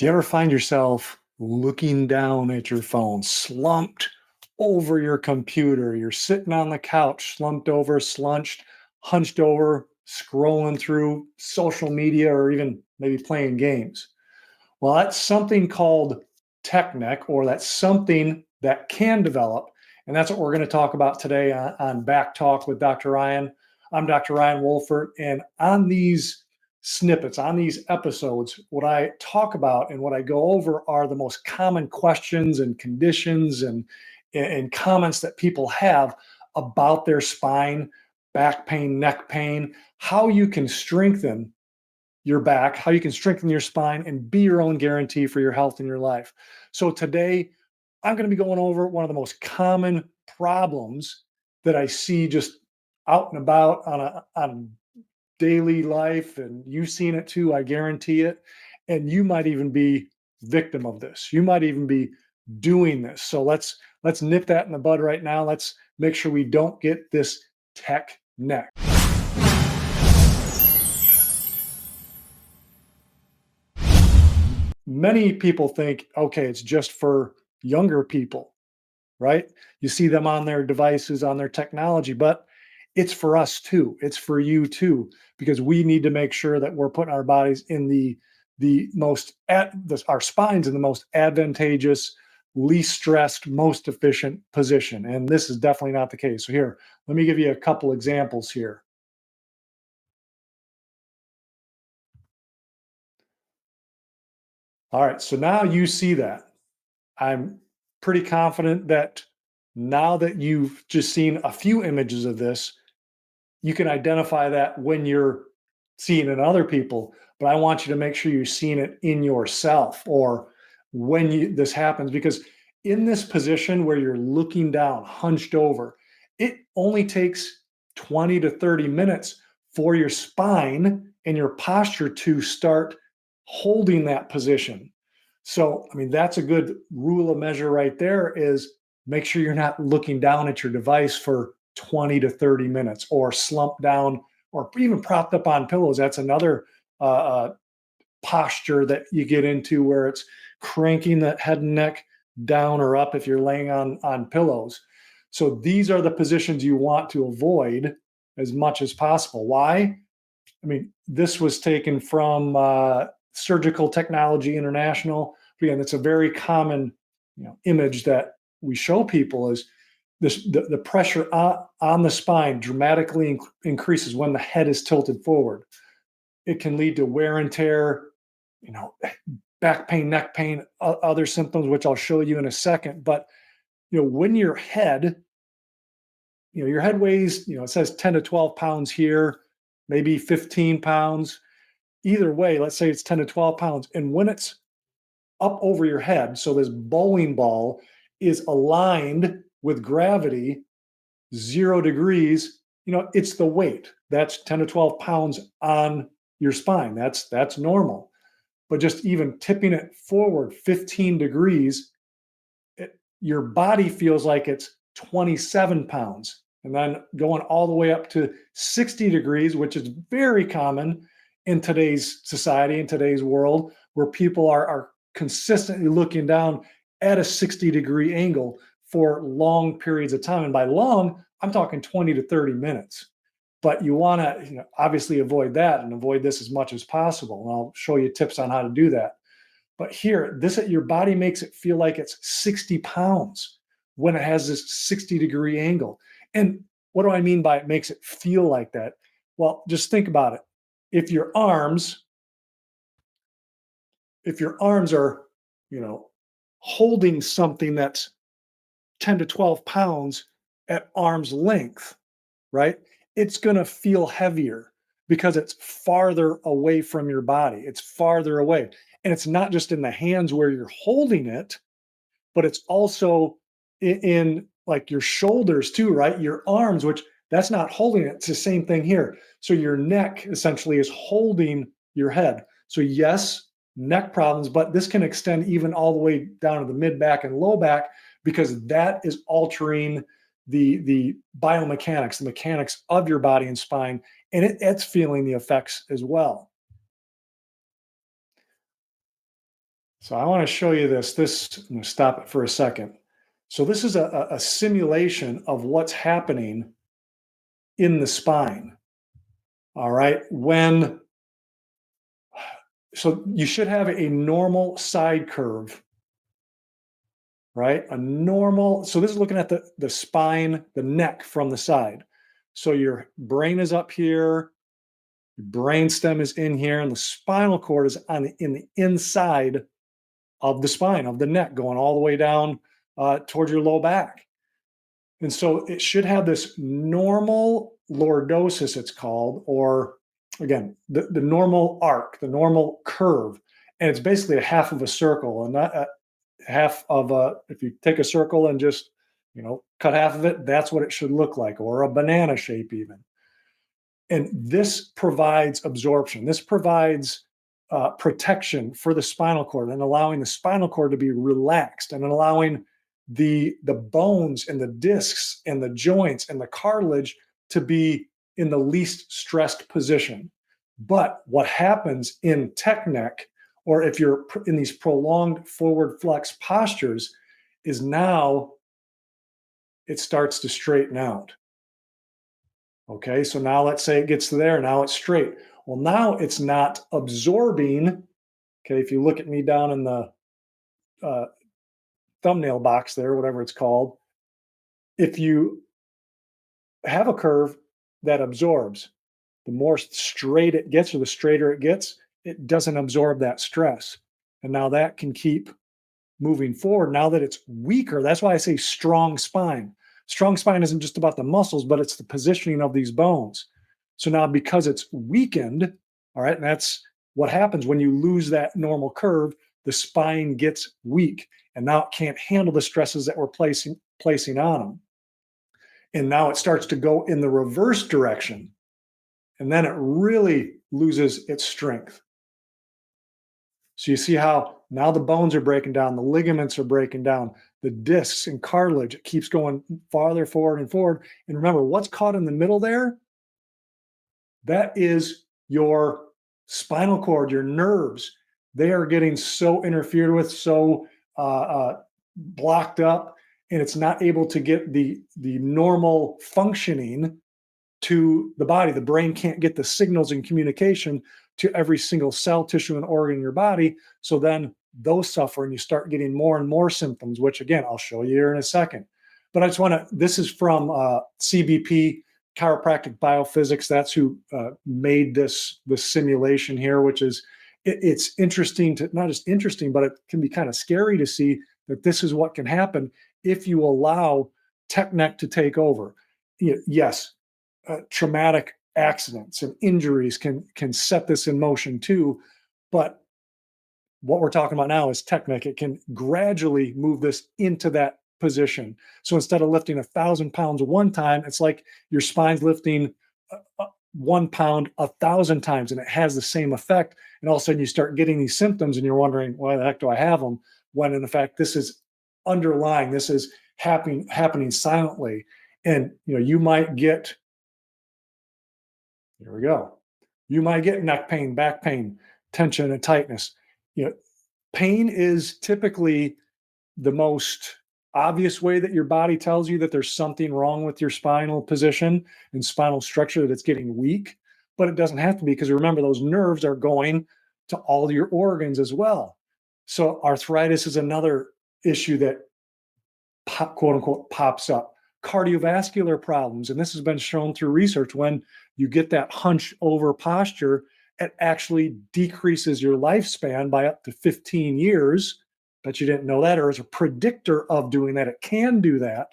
Do you ever find yourself looking down at your phone, slumped over your computer? You're sitting on the couch, slumped over, slunched, hunched over, scrolling through social media or even maybe playing games. Well, that's something called tech neck, or that's something that can develop. And that's what we're going to talk about today on Back Talk with Dr. Ryan. I'm Dr. Ryan Wohlfert. And on these snippets, on these episodes, what I talk about and what I go over are the most common questions and conditions and comments that people have about their spine, back pain, neck pain, how you can strengthen your back, how you can strengthen your spine and be your own guarantee for your health in your life. So today, I'm going to be going over one of the most common problems that I see just out and about on daily life, and you've seen it too, I guarantee it. And you might even be victim of this. You might even be doing this. So let's nip that in the bud right now. Let's make sure we don't get this tech neck. Many people think, okay, it's just for younger people, right? You see them on their devices, on their technology, but it's for us too. It's for you too, because we need to make sure that we're putting our bodies in our spines in the most advantageous, least stressed, most efficient position. And this is definitely not the case. So here, let me give you a couple examples here. All right, so now you see that. I'm pretty confident that now that you've just seen a few images of this, you can identify that when you're seeing it in other people. But I want you to make sure you're seeing it in yourself or when this happens, because in this position where you're looking down, hunched over, it only takes 20 to 30 minutes for your spine and your posture to start holding that position. So, I mean, that's a good rule of measure right there is make sure you're not looking down at your device for 20 to 30 minutes or slumped down or even propped up on pillows. That's another posture that you get into where it's cranking the head and neck down or up if you're laying on pillows. So these are the positions you want to avoid as much as possible. Why? I mean, this was taken from Surgical Technology International. Again, it's a very common, image that we show people is this: the pressure on the spine dramatically increases when the head is tilted forward. It can lead to wear and tear, you know, back pain, neck pain, other symptoms, which I'll show you in a second. But when your head weighs, it says 10 to 12 pounds here, maybe 15 pounds. Either way, let's say it's 10 to 12 pounds. And when it's up over your head, so this bowling ball is aligned with gravity, 0 degrees, it's the weight. That's 10 to 12 pounds on your spine. That's normal. But just even tipping it forward 15 degrees, your body feels like it's 27 pounds. And then going all the way up to 60 degrees, which is very common in today's society, in today's world, where people are consistently looking down at a 60-degree angle for long periods of time. And by long, I'm talking 20 to 30 minutes. But you want to obviously avoid that and avoid this as much as possible. And I'll show you tips on how to do that. But here, your body makes it feel like it's 60 pounds when it has this 60-degree angle. And what do I mean by it makes it feel like that? Well, just think about it. If your arms are, holding something that's 10 to 12 pounds at arm's length, right? It's going to feel heavier because it's farther away from your body. It's farther away. And it's not just in the hands where you're holding it, but it's also in like your shoulders too, right? Your arms, which that's not holding it. It's the same thing here. So your neck essentially is holding your head. So yes, neck problems, but this can extend even all the way down to the mid back and low back because that is altering the biomechanics, the mechanics of your body and spine, and it's feeling the effects as well. So I want to show you this. I'm going to stop it for a second. So this is a simulation of what's happening in the spine. All right. So you should have a normal side curve, right? So this is looking at the spine, the neck from the side. So your brain is up here, your brain stem is in here, and the spinal cord is in the inside of the spine, of the neck, going all the way down towards your low back. And so it should have this normal lordosis, it's called, or again, the normal arc, the normal curve. And it's basically a half of a circle. And not a half of if you take a circle and just, cut half of it, that's what it should look like, or a banana shape even. And this provides absorption. This provides protection for the spinal cord and allowing the spinal cord to be relaxed and allowing the bones and the discs and the joints and the cartilage to be in the least stressed position. But what happens in tech neck, or if you're in these prolonged forward flex postures, is now it starts to straighten out. Okay, so now let's say it gets to there, now it's straight. Well, now it's not absorbing. Okay, if you look at me down in the uh, thumbnail box there, whatever it's called, if you have a curve that absorbs, the more straight it gets or the straighter it gets, it doesn't absorb that stress. And now that can keep moving forward. Now that it's weaker, that's why I say strong spine. Strong spine isn't just about the muscles, but it's the positioning of these bones. So now because it's weakened, all right, and that's what happens when you lose that normal curve, the spine gets weak and now it can't handle the stresses that we're placing on them. And now it starts to go in the reverse direction. And then it really loses its strength. So you see how now the bones are breaking down, the ligaments are breaking down, the discs and cartilage, it keeps going farther forward and forward. And remember, what's caught in the middle there? That is your spinal cord, your nerves. They are getting so interfered with, so blocked up, and it's not able to get the normal functioning to the body. The brain can't get the signals and communication to every single cell, tissue, and organ in your body. So then those suffer and you start getting more and more symptoms, which again, I'll show you here in a second. But I just want to, this is from CBP, Chiropractic Biophysics. That's who made this simulation here, which is, it's interesting to, not just interesting, but it can be kind of scary to see that this is what can happen if you allow tech neck to take over. Yes, traumatic accidents and injuries can set this in motion too, but what we're talking about now is tech neck. It can gradually move this into that position. So instead of lifting 1,000 pounds one time, it's like your spine's lifting 1 pound 1,000 times, and it has the same effect. And all of a sudden you start getting these symptoms and you're wondering, why the heck do I have them? When in fact, this is underlying, this is happening silently. And you might get, here we go. You might get neck pain, back pain, tension and tightness. Pain is typically the most obvious way that your body tells you that there's something wrong with your spinal position and spinal structure, that it's getting weak, but it doesn't have to be, because remember, those nerves are going to all your organs as well. So arthritis is another issue that quote unquote pops up. Cardiovascular problems, and this has been shown through research, when you get that hunch over posture, it actually decreases your lifespan by up to 15 years. Bet you didn't know that, or as a predictor of doing that, it can do that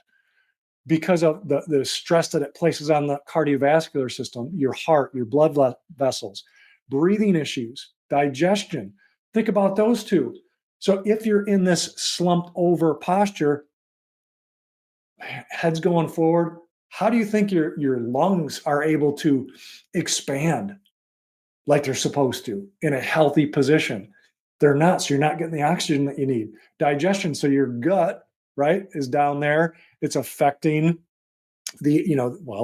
because of the stress that it places on the cardiovascular system, your heart, your blood vessels, breathing issues, digestion. Think about those two. So if you're in this slumped over posture, head's going forward, how do you think your lungs are able to expand like they're supposed to in a healthy position? They're not. So you're not getting the oxygen that you need. Digestion, so your gut, right, is down there. It's affecting the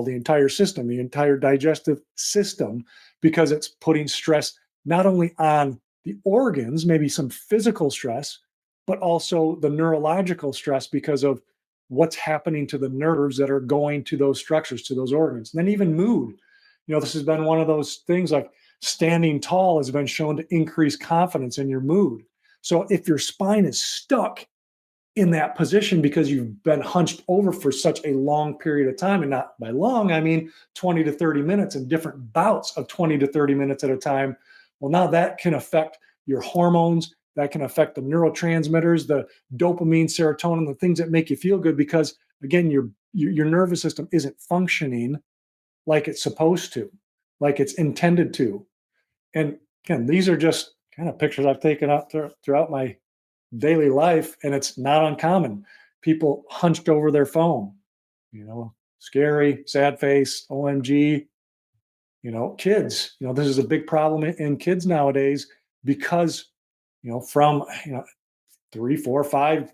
entire system, the entire digestive system, because it's putting stress not only on the organs, maybe some physical stress, but also the neurological stress because of what's happening to the nerves that are going to those structures, to those organs. And then even mood. This has been one of those things like standing tall has been shown to increase confidence in your mood. So if your spine is stuck in that position because you've been hunched over for such a long period of time, and not by long, I mean 20 to 30 minutes and different bouts of 20 to 30 minutes at a time, well, now that can affect your hormones, that can affect the neurotransmitters, the dopamine, serotonin, the things that make you feel good, because again, your nervous system isn't functioning like it's supposed to, like it's intended to. And again, these are just kind of pictures I've taken out throughout my daily life, and it's not uncommon. People hunched over their phone, scary, sad face, OMG. Kids, this is a big problem in kids nowadays because, from 3, 4, 5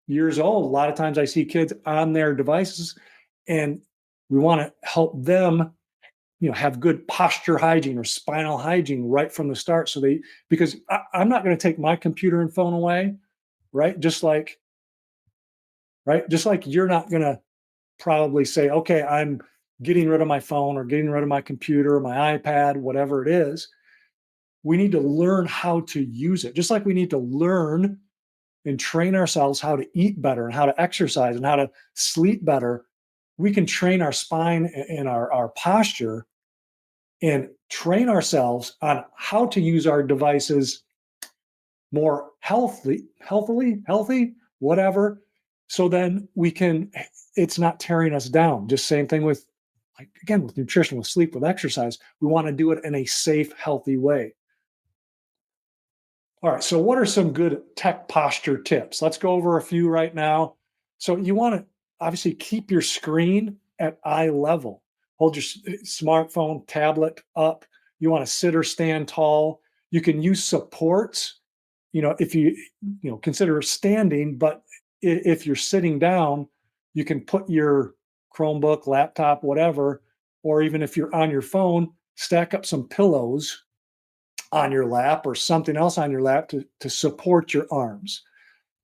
years old, a lot of times I see kids on their devices, and we want to help them have good posture hygiene or spinal hygiene right from the start. Because I'm not going to take my computer and phone away, right? Just like you're not going to probably say, okay, I'm getting rid of my phone or getting rid of my computer or my iPad, whatever it is. We need to learn how to use it. Just like we need to learn and train ourselves how to eat better and how to exercise and how to sleep better. We can train our spine and our posture and train ourselves on how to use our devices more healthy, whatever. So then it's not tearing us down. Just same thing with, again, with nutrition, with sleep, with exercise. We want to do it in a safe, healthy way. All right. So what are some good tech posture tips? Let's go over a few right now. So you want to obviously keep your screen at eye level. Hold your smartphone, tablet up. You want to sit or stand tall. You can use supports, if you consider standing, but if you're sitting down, you can put your Chromebook, laptop, whatever, or even if you're on your phone, stack up some pillows on your lap or something else on your lap to support your arms.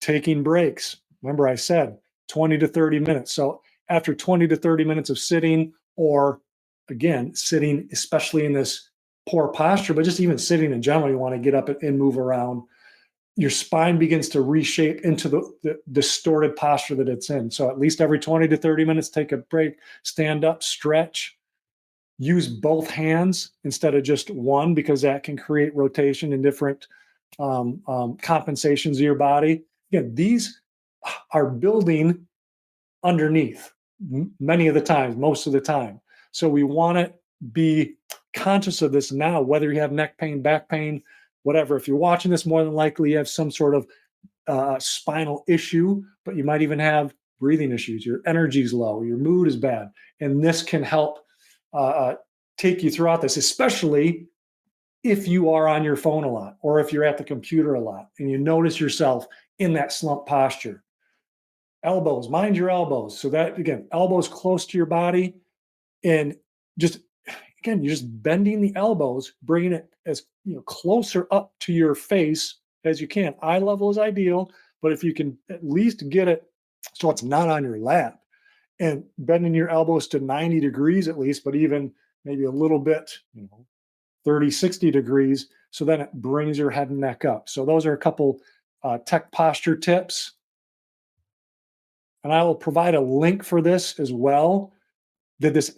Taking breaks. Remember, I said 20 to 30 minutes. So after 20 to 30 minutes of sitting, or again, sitting, especially in this poor posture, but just even sitting in general, you want to get up and move around. Your spine begins to reshape into the distorted posture that it's in. So at least every 20 to 30 minutes, take a break, stand up, stretch, use both hands instead of just one, because that can create rotation and different compensations of your body. Again, these are building underneath many of the times, most of the time. So we want to be conscious of this now, whether you have neck pain, back pain, whatever. If you're watching this, more than likely you have some sort of spinal issue, but you might even have breathing issues. Your energy's low, your mood is bad. And this can help take you throughout this, especially if you are on your phone a lot or if you're at the computer a lot and you notice yourself in that slump posture. Elbows, mind your elbows. So that, again, elbows close to your body, and just, again, you're just bending the elbows, bringing it as closer up to your face as you can. Eye level is ideal, but if you can at least get it so it's not on your lap, and bending your elbows to 90 degrees at least, but even maybe a little bit, 30, 60 degrees. So then it brings your head and neck up. So those are a couple tech posture tips. And I will provide a link for this as well. Did this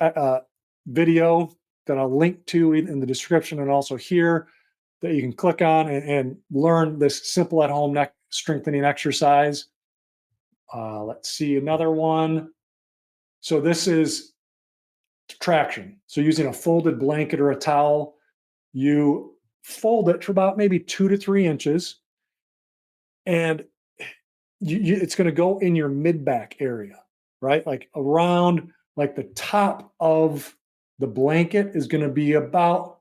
video that I'll link to in the description and also here, that you can click on and learn this simple at home neck strengthening exercise. Let's see another one. So this is traction. So using a folded blanket or a towel, you fold it for about maybe 2 to 3 inches, and it's going to go in your mid back area, right? Like around, like the top of the blanket is going to be about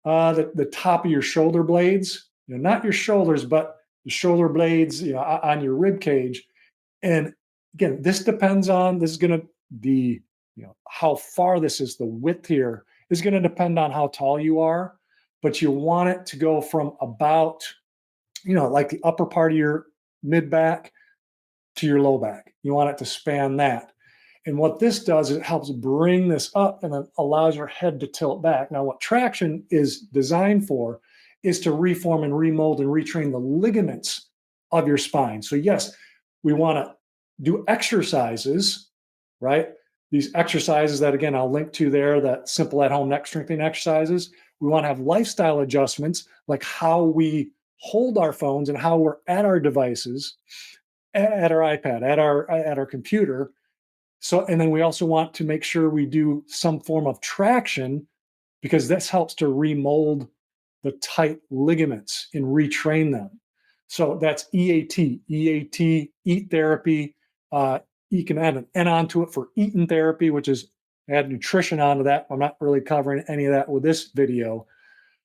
the top of your shoulder blades, not your shoulders, but the shoulder blades, on your rib cage. And again, this is going to be, how far this is, the width here is going to depend on how tall you are. but you want it to go from about, like the upper part of your mid back to your low back. You want it to span that. And what this does is it helps bring this up and then allows your head to tilt back. Now, what traction is designed for is to reform and remold and retrain the ligaments of your spine. So, yes, we want to do exercises, right? These exercises that, again, I'll link to there, that simple at home neck strengthening exercises. We want to have lifestyle adjustments, like how we hold our phones and how we're at our devices, at our iPad, at our computer. So, and then we also want to make sure we do some form of traction, because this helps to remold the tight ligaments and retrain them. So that's EAT, eat therapy. You can add an N onto it for eating therapy, which is add nutrition onto that. I'm not really covering any of that with this video.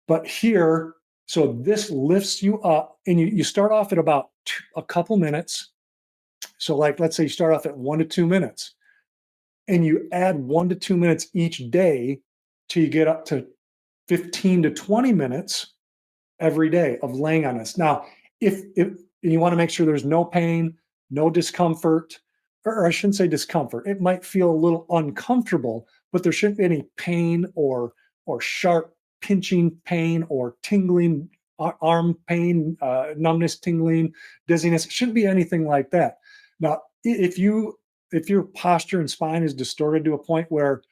But here, so this lifts you up, and you start off at about a couple minutes. So, like, let's say you start off at 1 to 2 minutes, and you add 1 to 2 minutes each day till you get up to 15 to 20 minutes every day of laying on this. Now, if you want to make sure there's no pain, no discomfort, or I shouldn't say discomfort, it might feel a little uncomfortable, but there shouldn't be any pain or sharp pinching pain or tingling arm pain, numbness, tingling, dizziness. It shouldn't be anything like that. Now, if your posture and spine is distorted to a point where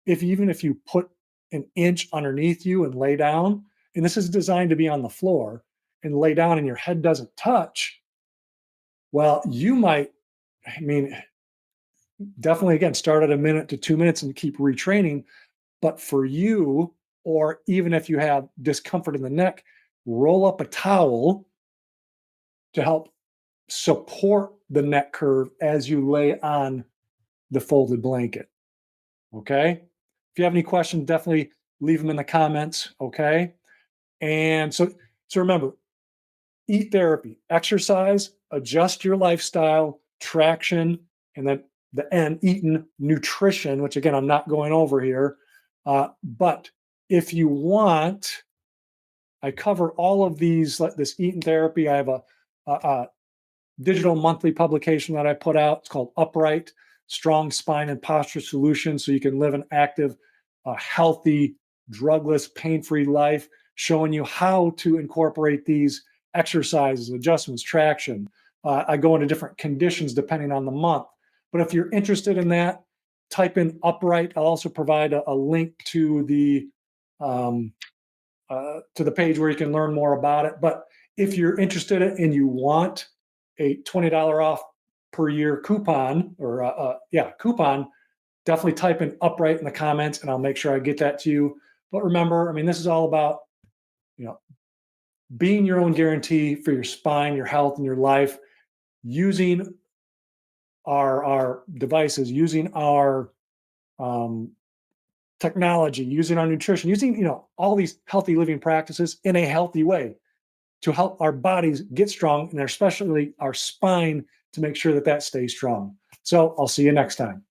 even if you put an inch underneath you and lay down, and this is designed to be on the floor, and lay down and your head doesn't touch, well, you might, definitely, again, start at 1 minute to 2 minutes and keep retraining. But for you, or even if you have discomfort in the neck, roll up a towel to help support the neck curve as you lay on the folded blanket. Okay. If you have any questions, definitely leave them in the comments. Okay. And so remember, eat therapy, exercise, adjust your lifestyle, traction, and then the N, eating, nutrition, which again, I'm not going over here. But if you want, I cover all of these, like this eating therapy. I have a digital monthly publication that I put out. It's called Upright, Strong Spine and Posture Solutions. So you can live an active, healthy, drugless, pain-free life, showing you how to incorporate these exercises, adjustments, traction. I go into different conditions depending on the month. But if you're interested in that, type in Upright. I'll also provide a link to the page where you can learn more about it. But if you're interested in and you want a $20 off per year coupon, or coupon, definitely type in Upright in the comments and I'll make sure I get that to you. But remember, this is all about, being your own guarantee for your spine, your health, and your life, using our devices, using our technology, using our nutrition, using all these healthy living practices in a healthy way to help our bodies get strong, and especially our spine, to make sure that stays strong. So I'll see you next time.